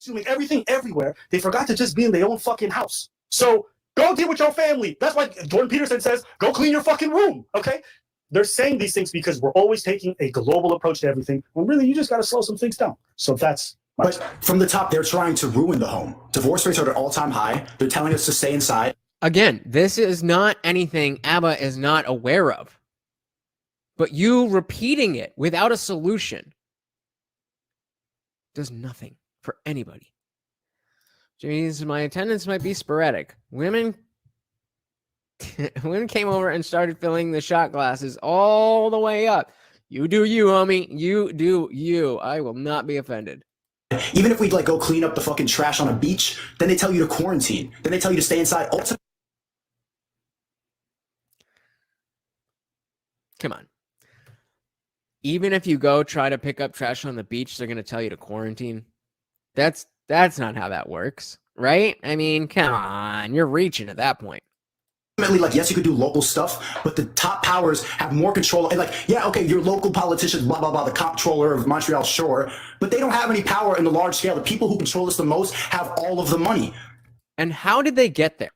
consuming everything everywhere, they forgot to just be in their own fucking house. So go deal with your family. That's why Jordan Peterson says, go clean your fucking room, okay? They're saying these things because we're always taking a global approach to everything, when really you just got to slow some things down. So that's... But from the top, they're trying to ruin the home. Divorce rates are at an all-time high. They're telling us to stay inside. Again, this is not anything Abba is not aware of. But you repeating it without a solution does nothing for anybody. Jeez, my attendance might be sporadic. Women came over and started filling the shot glasses all the way up. You do you, homie. You do you. I will not be offended. Even if we like go clean up the fucking trash on a beach, then they tell you to quarantine. Then they tell you to stay inside. Come on. Even if you go try to pick up trash on the beach, they're going to tell you to quarantine. That's not how that works, right? I mean, come on. You're reaching at that point. Like, yes, you could do local stuff, but the top powers have more control. And like, yeah, okay, your local politicians, blah, blah, blah, the comptroller of Montreal, sure, but they don't have any power in the large scale. The people who control this the most have all of the money. And how did they get there?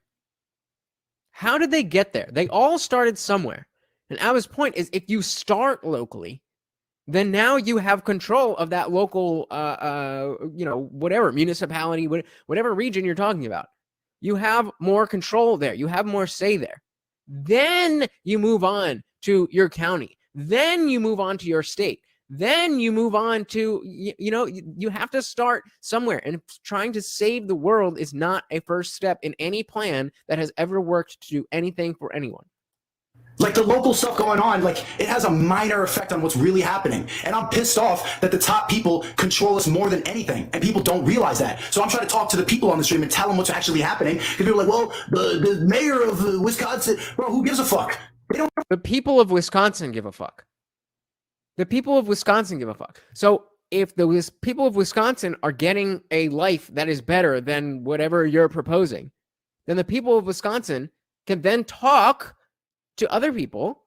How did they get there? They all started somewhere. And Abba's point is, if you start locally, then now you have control of that local, whatever, municipality, whatever region you're talking about. You have more control there. You have more say there. Then you move on to your county. Then you move on to your state. Then you move on to, you have to start somewhere. And trying to save the world is not a first step in any plan that has ever worked to do anything for anyone. Like the local stuff going on, like it has a minor effect on what's really happening. And I'm pissed off that the top people control us more than anything. And people don't realize that. So I'm trying to talk to the people on the stream and tell them what's actually happening. Because people are like, well, the mayor of Wisconsin, bro, who gives a fuck? They don't. The people of Wisconsin give a fuck. The people of Wisconsin give a fuck. So if the people of Wisconsin are getting a life that is better than whatever you're proposing, then the people of Wisconsin can then talk to other people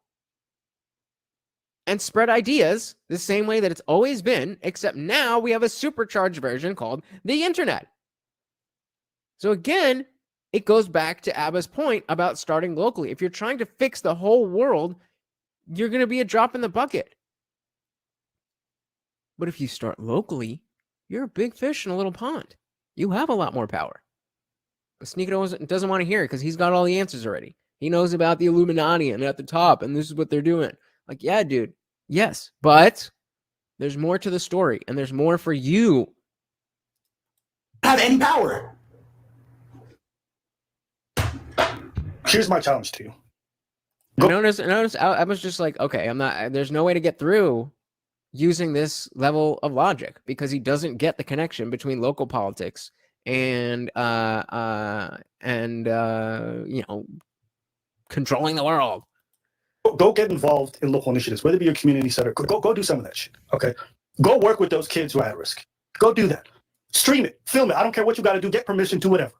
and spread ideas the same way that it's always been, except now we have a supercharged version called the internet. So again, it goes back to Abba's point about starting locally. If you're trying to fix the whole world, you're going to be a drop in the bucket. But if you start locally, you're a big fish in a little pond. You have a lot more power. But Sneako doesn't want to hear it because he's got all the answers already. He knows about the Illuminati and at the top, and this is what they're doing. Like, yeah, dude. Yes, but there's more to the story, and there's more for you. Have any power. Here's my challenge to you. Notice, I was just like, okay, there's no way to get through using this level of logic because he doesn't get the connection between local politics and controlling the world. Go get involved in local initiatives, whether it be your community center. Go do some of that shit, okay? Go work with those kids who are at risk. Go do that. Stream it, film it. I don't care what you got to do. Get permission to whatever.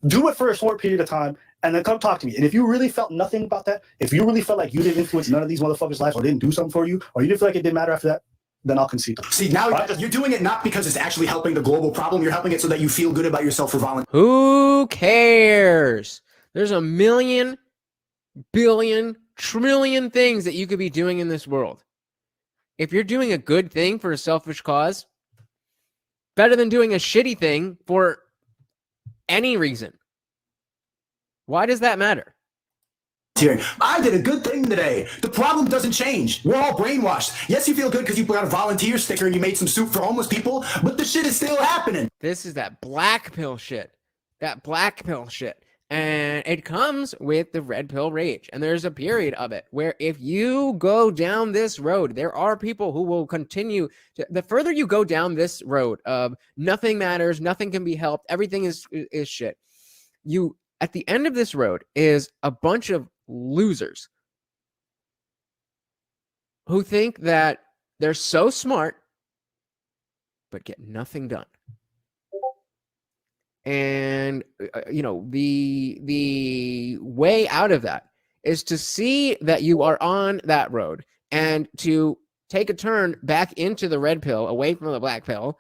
Do it for a short period of time, and then come talk to me. And if you really felt nothing about that, if you really felt like you didn't influence none of these motherfuckers' lives or didn't do something for you, or you didn't feel like it didn't matter after that, then I'll concede. See, now you're doing it not because it's actually helping the global problem. You're helping it so that you feel good about yourself for volunteering. Who cares? There's a million, billion, trillion things that you could be doing in this world. If you're doing a good thing for a selfish cause, better than doing a shitty thing for any reason. Why does that matter? I did a good thing today. The problem doesn't change. We're all brainwashed. Yes, you feel good because you got a volunteer sticker and you made some soup for homeless people, but the shit is still happening. This is that black pill shit. That black pill shit. And it comes with the red pill rage. And there's a period of it where if you go down this road, there are people who will continue to, the further you go down this road of nothing matters, nothing can be helped, everything is shit. You, at the end of this road is a bunch of losers who think that they're so smart but get nothing done. And the way out of that is to see that you are on that road and to take a turn back into the red pill, away from the black pill,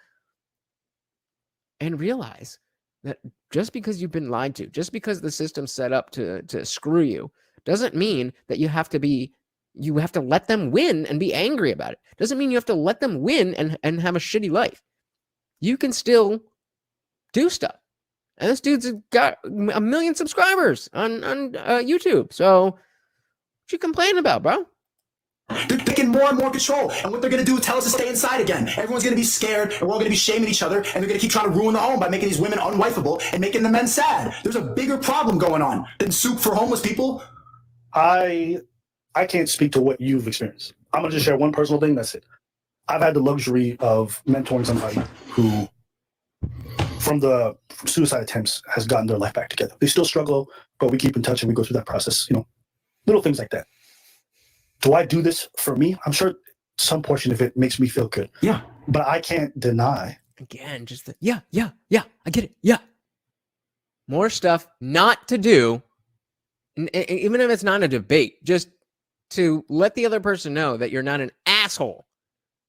and realize that just because you've been lied to, just because the system's set up to screw you, doesn't mean that you have to let them win and be angry about it. Doesn't mean you have to let them win and have a shitty life. You can still do stuff. And this dude's got 1 million subscribers on YouTube. So what you complaining about, bro? They're taking more and more control. And what they're going to do is tell us to stay inside again. Everyone's going to be scared, and we're all going to be shaming each other, and they're going to keep trying to ruin the home by making these women unwifeable and making the men sad. There's a bigger problem going on than soup for homeless people. I can't speak to what you've experienced. I'm going to just share one personal thing. That's it. I've had the luxury of mentoring somebody who, from the suicide attempts, has gotten their life back together. They still struggle, but we keep in touch and we go through that process. Little things like that. Do I do this for me? I'm sure some portion of it makes me feel good. Yeah. But I can't deny. Again, just yeah, I get it. Yeah. More stuff not to do, even if it's not a debate, just to let the other person know that you're not an asshole.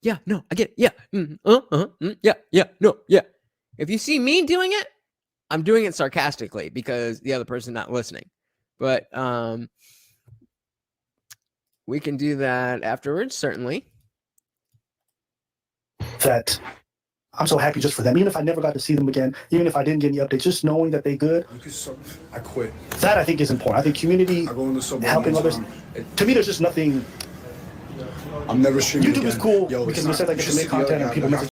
Yeah, no, I get it. Yeah. No, yeah. If you see me doing it, I'm doing it sarcastically because the other person's not listening. But we can do that afterwards, certainly. That I'm so happy just for them. Even if I never got to see them again, even if I didn't get any updates, just knowing that they good. I quit. That I think is important. I think community, helping others. To me, there's just nothing. I'm never streaming YouTube again. is cool Yo, because we said that you can make content and people message